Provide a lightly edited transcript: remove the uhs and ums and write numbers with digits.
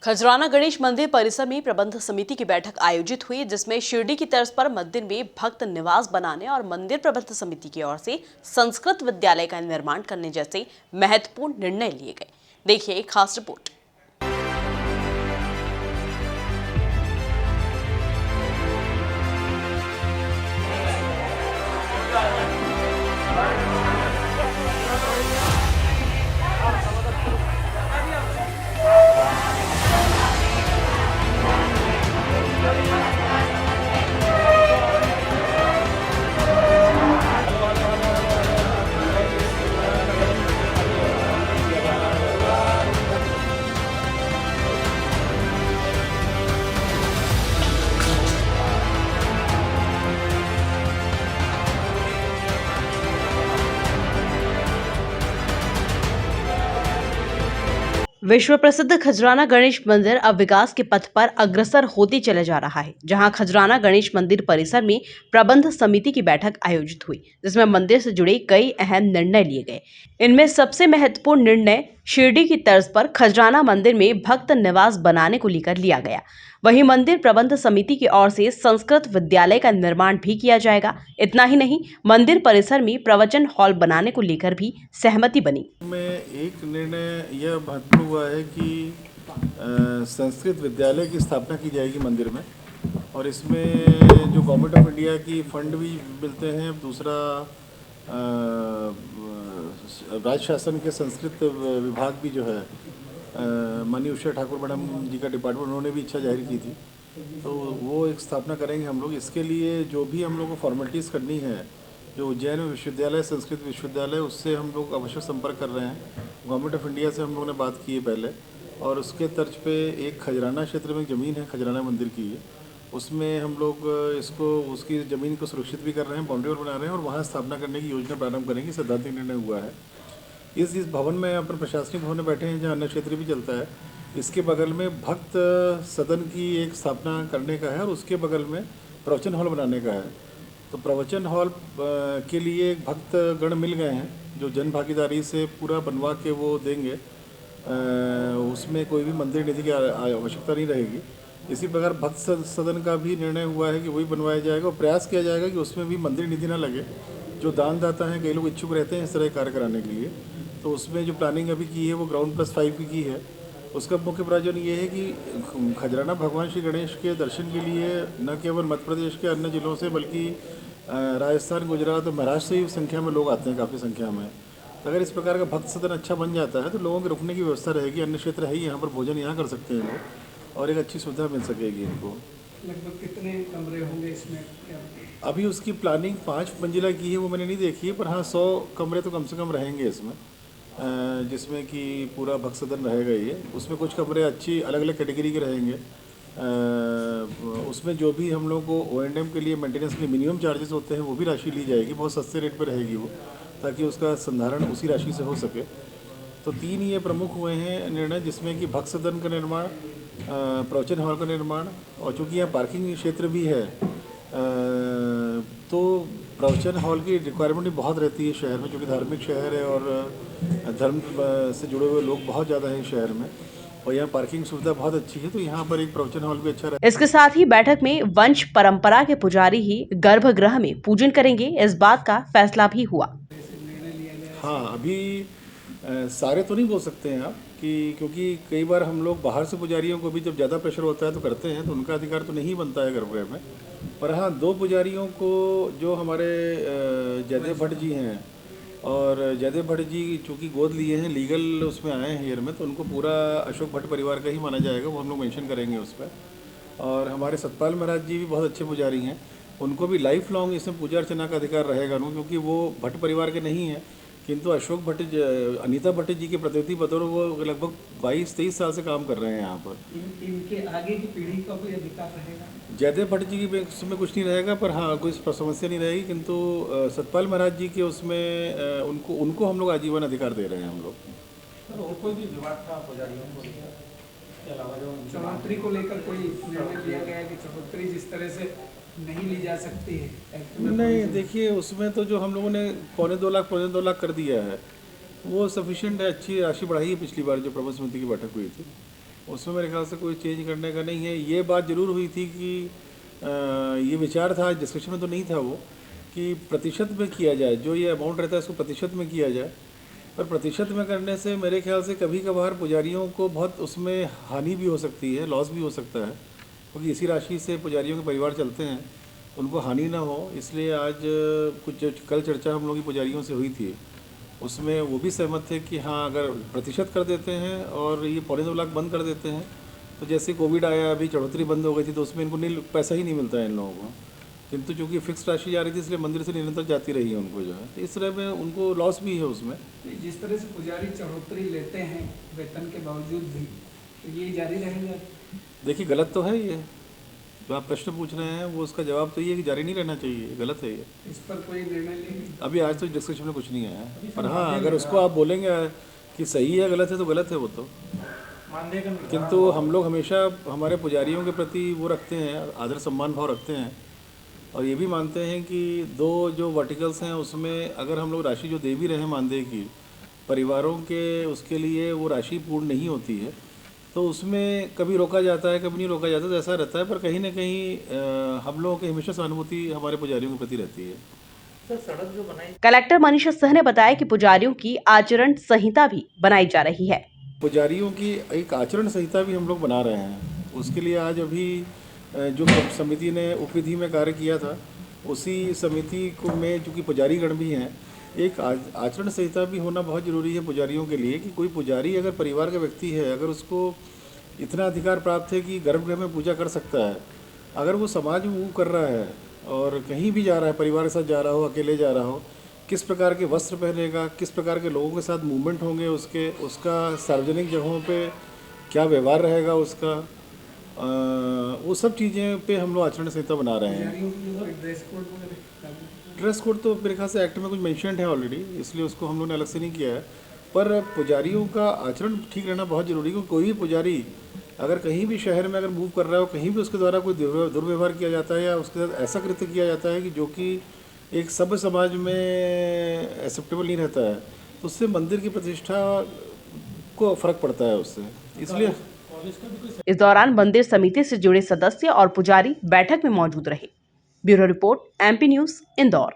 खजराना गणेश मंदिर परिसर में प्रबंध समिति की बैठक आयोजित हुई, जिसमें शिरडी की तर्ज पर मंदिर में भक्त निवास बनाने और मंदिर प्रबंध समिति की ओर से संस्कृत विद्यालय का निर्माण करने जैसे महत्वपूर्ण निर्णय लिए गए। देखिए एक खास रिपोर्ट। विश्व प्रसिद्ध खजराना गणेश मंदिर अब विकास के पथ पर अग्रसर होते चले जा रहा है, जहां खजराना गणेश मंदिर परिसर में प्रबंध समिति की बैठक आयोजित हुई, जिसमें मंदिर से जुड़े कई अहम निर्णय लिए गए। इनमें सबसे महत्वपूर्ण निर्णय शिरडी की तर्ज पर खजराना मंदिर में भक्त निवास बनाने को लेकर लिया गया। वहीं मंदिर प्रबंध समिति की ओर से संस्कृत विद्यालय का निर्माण भी किया जाएगा। इतना ही नहीं, मंदिर परिसर में प्रवचन हॉल बनाने को लेकर भी सहमति बनी। में एक निर्णय यह महत्वपूर्ण हुआ है कि संस्कृत विद्यालय की स्थापना की जाएगी मंदिर में, और इसमें जो गवर्नमेंट ऑफ इंडिया की फंड भी मिलते हैं। दूसरा राज्य शासन के संस्कृत विभाग भी जो है, माननीय उषा ठाकुर मैडम जी का डिपार्टमेंट, उन्होंने भी इच्छा जाहिर की थी, तो वो एक स्थापना करेंगे हम लोग। इसके लिए जो भी हम लोग को फॉर्मेलिटीज़ करनी है, जो उज्जैन में विश्वविद्यालय, संस्कृत विश्वविद्यालय, उससे हम लोग अवश्य संपर्क कर रहे हैं। गवर्नमेंट ऑफ इंडिया से हम लोगों ने बात की है पहले, और उसके तर्ज पे एक खजराना क्षेत्र में ज़मीन है, खजराना मंदिर की है, उसमें हम लोग इसको, उसकी ज़मीन को सुरक्षित भी कर रहे हैं, बाउंड्री वॉल बना रहे हैं, और वहाँ स्थापना करने की योजना प्रारंभ करेंगे। सैद्धांतिक निर्णय हुआ है। इस भवन में अपन प्रशासनिक भवन में बैठे हैं, जहाँ अन्य क्षेत्र भी चलता है। इसके बगल में भक्त सदन की एक स्थापना करने का है, और उसके बगल में प्रवचन हॉल बनाने का है। तो प्रवचन हॉल के लिए एक भक्त गण मिल गए हैं, जो जन भागीदारी से पूरा बनवा के वो देंगे। उसमें कोई भी मंदिर निधि की आवश्यकता नहीं रहेगी। इसी प्रकार भक्त सदन का भी निर्णय हुआ है कि वही बनवाया जाएगा, और प्रयास किया जाएगा कि उसमें भी मंदिर निधि ना लगे। जो दानदाता हैं, कई लोग इच्छुक रहते हैं इस तरह कार्य कराने के लिए, तो उसमें जो प्लानिंग अभी की है वो ग्राउंड +5 की है। उसका मुख्य प्रयोजन ये है कि खजराना भगवान श्री गणेश के दर्शन के लिए न केवल मध्य प्रदेश के अन्य जिलों से, बल्कि राजस्थान, गुजरात और महाराष्ट्र से भी संख्या में लोग आते हैं, काफ़ी संख्या में। तो अगर इस प्रकार का भक्त सदन अच्छा बन जाता है तो लोगों के रुकने की व्यवस्था रहेगी। अन्य क्षेत्र है ही, यहाँ पर भोजन यहाँ कर सकते हैं लोग, और एक अच्छी सुविधा मिल सकेगी इनको। लगभग कितने कमरे होंगे इसमें? अभी उसकी प्लानिंग 5 मंजिला की है, वो मैंने नहीं देखी है, पर हाँ 100 कमरे तो कम से कम रहेंगे इसमें, जिसमें कि पूरा भक्त सदन रहेगा ये। उसमें कुछ कमरे अच्छी अलग अलग कैटेगरी के रहेंगे। उसमें जो भी हम लोग को O&M के लिए, मेंटेनेंस के लिए मिनिमम चार्जेस होते हैं, वो भी राशि ली जाएगी। बहुत सस्ते रेट पर रहेगी वो, ताकि उसका संधारण उसी राशि से हो सके। तो 3 ये प्रमुख हुए हैं निर्णय, जिसमें कि भक्त सदन का निर्माण, प्रवचन हॉल का निर्माण, और चूँकि यहाँ पार्किंग क्षेत्र भी है, तो प्रवचन हॉल की रिक्वायरमेंट भी बहुत रहती है शहर में, क्योंकि धार्मिक शहर है और धर्म से जुड़े हुए लोग बहुत ज़्यादा हैं शहर में, और यहाँ पार्किंग सुविधा बहुत अच्छी है, तो यहाँ पर एक प्रवचन हॉल भी अच्छा रहा। इसके साथ ही बैठक में वंश परंपरा के पुजारी ही गर्भगृह में पूजन करेंगे, इस बात का फैसला भी हुआ। हाँ, अभी सारे तो नहीं बोल सकते हैं आप, कि क्योंकि कई बार हम लोग बाहर से पुजारियों को भी जब ज़्यादा प्रेशर होता है तो करते हैं, तो उनका अधिकार तो नहीं बनता है गर्भगृह में। पर हाँ, 2 पुजारियों को, जो हमारे जयदेव भट्ट जी हैं, और जयदेव भट्ट जी चूँकि गोद लिए हैं, लीगल उसमें आए हैं ईयर में, तो उनको पूरा अशोक भट्ट परिवार का ही माना जाएगा, वो हम लोग मेंशन करेंगे उस पर। और हमारे सतपाल महाराज जी भी बहुत अच्छे पुजारी हैं, उनको भी लाइफ लॉन्ग इसमें पूजा अर्चना का अधिकार रहेगा उनको, क्योंकि वो भट्ट परिवार के नहीं हैं, किंतु अशोक भट्ट, अनीता भट्ट जी के प्रतिनिधि बतौर वो लगभग 22-23 साल से काम कर रहे हैं यहाँ पर। इनके आगे की पीढ़ी का कोई अधिकार रहेगा? जयदेव भट्ट जी की उसमें कुछ नहीं रहेगा, पर हाँ कोई समस्या नहीं रहेगी, किंतु सतपाल महाराज जी के उसमें उनको हम लोग आजीवन अधिकार दे रहे हैं हम लोग। और कोई भी विवाद था पुजारियों को के अलावा, जो चौहत्तरी को लेकर कोई निर्णय लिया गया कि चौहत्तरी जिस तरह से नहीं ली जा सकती है? नहीं, देखिए उसमें तो जो हम लोगों ने 2.25 लाख कर दिया है, वो सफिशिएंट है। अच्छी राशि बढ़ाई है पिछली बार जो प्रबंध समिति की बैठक हुई थी। उसमें मेरे ख्याल से कोई चेंज करने का नहीं है। ये बात ज़रूर हुई थी कि ये विचार था, डिस्कशन में तो नहीं था वो, कि प्रतिशत में किया जाए, जो ये अमाउंट रहता है इसको प्रतिशत में किया जाए। पर प्रतिशत में करने से मेरे ख्याल से कभी कभार पुजारियों को बहुत उसमें हानि भी हो सकती है, लॉस भी हो सकता है, क्योंकि इसी राशि से पुजारियों के परिवार चलते हैं, उनको हानि ना हो। इसलिए आज कुछ कल चर्चा हम लोग की पुजारियों से हुई थी, उसमें वो भी सहमत थे कि हाँ, अगर प्रतिशत कर देते हैं और ये 2.25 लाख बंद कर देते हैं, तो जैसे कोविड आया, अभी चढ़ोतरी बंद हो गई थी, तो उसमें इनको पैसा ही नहीं मिलता है इन लोगों को। किंतु चूँकि फिक्स राशि जा रही थी, इसलिए मंदिर से निरंतर जाती रही है उनको जो है, तो इस तरह में उनको लॉस भी है उसमें। जिस तरह से पुजारी चढ़ोतरी लेते हैं वेतन के बावजूद भी, तो ये जारी रहेगा? देखिए, गलत तो है ये, जो आप प्रश्न पूछ रहे हैं वो उसका जवाब तो ये है कि जारी नहीं रहना चाहिए, गलत है ये। इस पर कोई निर्णय लेंगे? अभी आज तो डिस्कशन में कुछ नहीं आया है, पर हाँ, अगर उसको आप बोलेंगे कि सही है गलत है तो गलत है वो तो। किंतु हम लोग हमेशा हमारे पुजारियों के प्रति वो रखते हैं, आदर सम्मान भाव रखते हैं, और ये भी मानते हैं कि दो जो वर्टिकल्स हैं उसमें अगर हम लोग राशि जो दे भी रहे हैं मानदेय की, परिवारों के उसके लिए वो राशि पूर्ण नहीं होती है, तो उसमें कभी रोका जाता है, कभी नहीं रोका जाता, तो ऐसा रहता है। पर कहीं ना कहीं हम लोगों की हमेशा सहानुभूति हमारे पुजारियों के प्रति रहती है। सड़क जो बनाई, कलेक्टर मनीषा सिंह ने बताया कि पुजारियों की आचरण संहिता भी बनाई जा रही है। पुजारियों की एक आचरण संहिता भी हम लोग बना रहे हैं। उसके लिए आज अभी जो समिति ने उपविधि में कार्य किया था, उसी समिति को में चूँकि पुजारीगण भी हैं, एक आचरण संहिता भी होना बहुत ज़रूरी है पुजारियों के लिए, कि कोई पुजारी अगर परिवार का व्यक्ति है, अगर उसको इतना अधिकार प्राप्त है कि गर्भगृह में पूजा कर सकता है, अगर वो समाज में मूव कर रहा है और कहीं भी जा रहा है, परिवार के साथ जा रहा हो, अकेले जा रहा हो, किस प्रकार के वस्त्र पहनेगा, किस प्रकार के लोगों के साथ मूवमेंट होंगे उसके, उसका सार्वजनिक जगहों पे क्या व्यवहार रहेगा उसका, वो सब चीज़ें पे हम लोग आचरण संहिता बना रहे हैं। पुजारियों की कोई ड्रेस कोड वगैरह? ड्रेस कोड तो मेरे ख्याल से एक्ट में कुछ मेंशन्ड है ऑलरेडी, इसलिए उसको हम लोग ने अलग से नहीं किया है। पर पुजारियों का आचरण ठीक रहना बहुत ज़रूरी है, क्योंकि कोई भी पुजारी अगर कहीं भी शहर में अगर मूव कर रहा है, कहीं भी उसके द्वारा कोई दुर्व्यवहार किया जाता है या उसके साथ ऐसा कृत्य किया जाता है कि जो कि एक सभ्य समाज में एक्सेप्टेबल नहीं रहता है, तो उससे मंदिर की प्रतिष्ठा को फर्क पड़ता है उससे, इसलिए। इस दौरान मंदिर समिति से जुड़े सदस्य और पुजारी बैठक में मौजूद रहे। Bureau report, MP news, Indore.